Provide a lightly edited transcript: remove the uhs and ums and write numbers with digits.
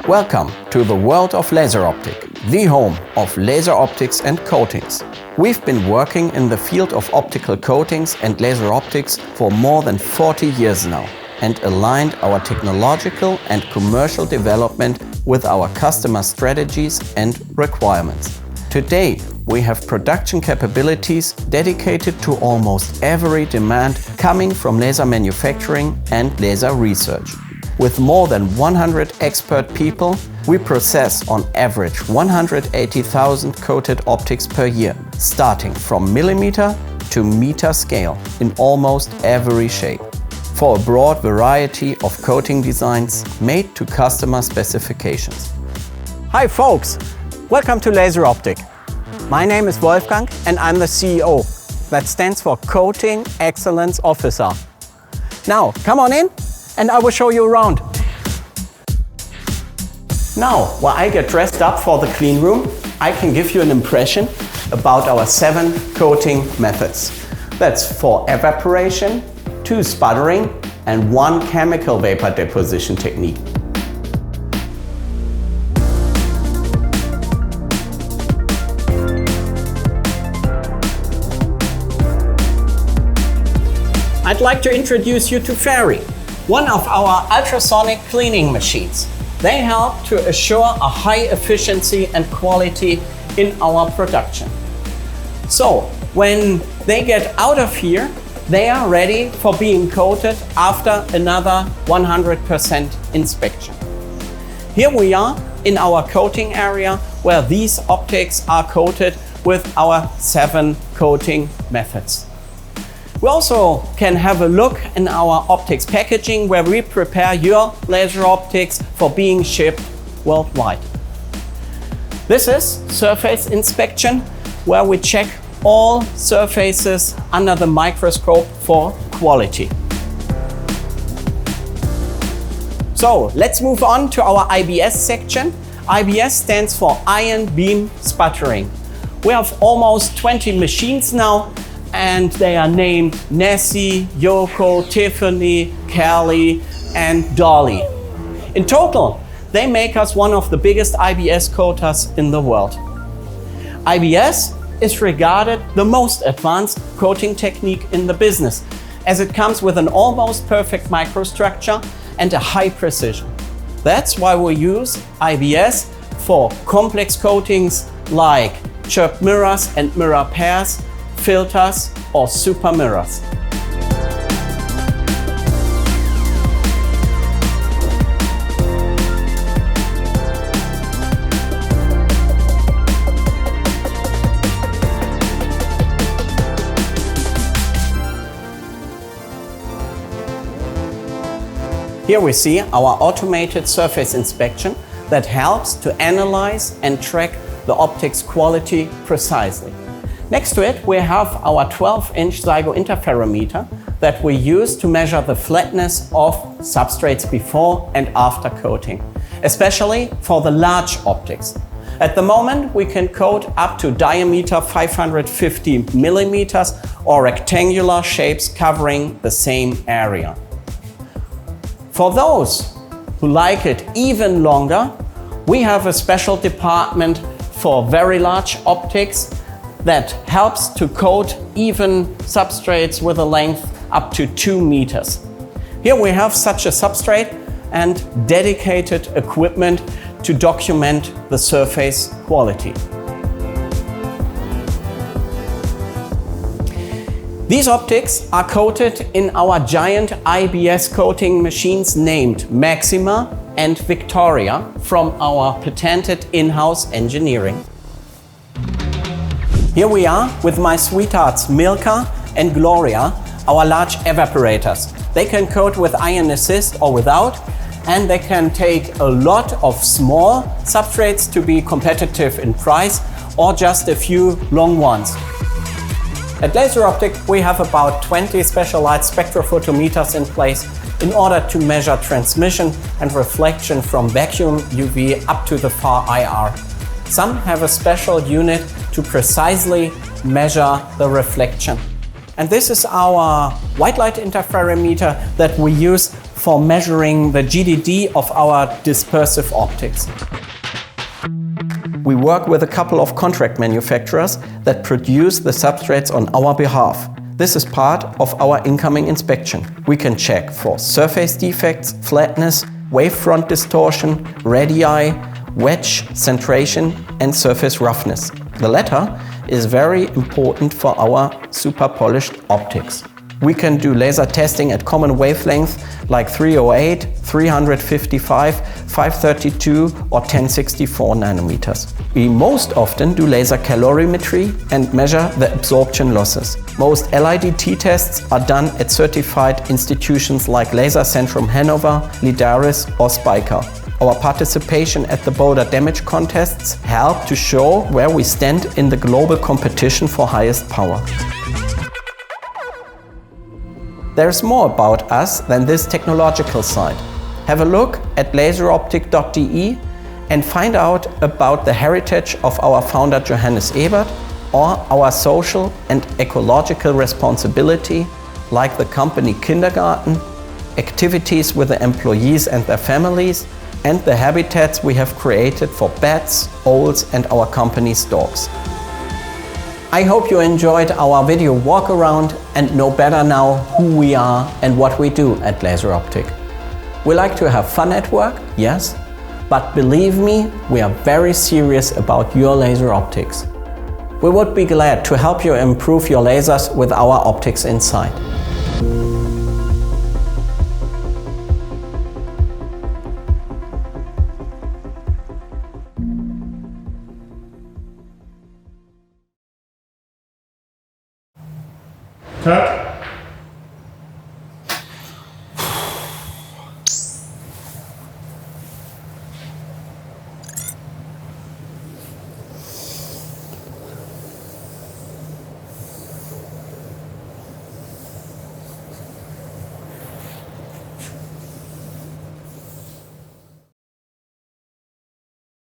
Welcome to the world of laser optic, the home of laser optics and coatings. We've been working in the field of optical coatings and laser optics for more than 40 years now and aligned our technological and commercial development with our customer strategies and requirements. Today, we have production capabilities dedicated to almost every demand coming from laser manufacturing and laser research. With more than 100 expert people, we process on average 180,000 coated optics per year, starting from millimeter to meter scale in almost every shape, for a broad variety of coating designs made to customer specifications. Hi folks, welcome to LASEROPTIK. My name is Wolfgang and I'm the CEO. That stands for Coating Excellence Officer. Now, come on in and I will show you around. Now, while I get dressed up for the clean room, I can give you an impression about our 7 coating methods. That's 4 evaporation, 2 sputtering and 1 chemical vapor deposition technique. I'd like to introduce you to Fairy, one of our ultrasonic cleaning machines. They help to assure a high efficiency and quality in our production. So when they get out of here, they are ready for being coated after another 100% inspection. Here we are in our coating area where these optics are coated with our 7 coating methods. We also can have a look in our optics packaging where we prepare your laser optics for being shipped worldwide. This is surface inspection where we check all surfaces under the microscope for quality. So let's move on to our IBS section. IBS stands for Ion Beam Sputtering. We have almost 20 machines now, and they are named Nessie, Yoko, Tiffany, Kelly, and Dolly. In total, they make us one of the biggest IBS coaters in the world. IBS is regarded the most advanced coating technique in the business, as it comes with an almost perfect microstructure and a high precision. That's why we use IBS for complex coatings like chirped mirrors and mirror pairs, filters or super mirrors. Here we see our automated surface inspection that helps to analyze and track the optics quality precisely. Next to it, we have our 12-inch Zygo interferometer that we use to measure the flatness of substrates before and after coating, especially for the large optics. At the moment, we can coat up to diameter 550 millimeters or rectangular shapes covering the same area. For those who like it even longer, we have a special department for very large optics that helps to coat even substrates with a length up to 2 meters. Here we have such a substrate and dedicated equipment to document the surface quality. These optics are coated in our giant IBS coating machines named Maxima and Victoria from our patented in-house engineering. Here we are with my sweethearts Milka and Gloria, our large evaporators. They can coat with ion assist or without, and they can take a lot of small substrates to be competitive in price or just a few long ones. At LASEROPTIK, we have about 20 specialized spectrophotometers in place in order to measure transmission and reflection from vacuum UV up to the far IR. Some have a special unit to precisely measure the reflection. And this is our white light interferometer that we use for measuring the GDD of our dispersive optics. We work with a couple of contract manufacturers that produce the substrates on our behalf. This is part of our incoming inspection. We can check for surface defects, flatness, wavefront distortion, radii, wedge, centration and surface roughness. The latter is very important for our super polished optics. We can do laser testing at common wavelengths like 308, 355, 532 or 1064 nanometers. We most often do laser calorimetry and measure the absorption losses. Most LIDT tests are done at certified institutions like Laser Centrum Hanover, Lidaris or Spiker. Our participation at the Boulder Damage contests help to show where we stand in the global competition for highest power. There's more about us than this technological side. Have a look at laseroptik.de and find out about the heritage of our founder Johannes Ebert or our social and ecological responsibility, like the company kindergarten, activities with the employees and their families, and the habitats we have created for bats, owls and our company's dogs. I hope you enjoyed our video walk around and know better now who we are and what we do at LaserOptik. We like to have fun at work, yes, but believe me, we are very serious about your laser optics. We would be glad to help you improve your lasers with our optics inside. Cut.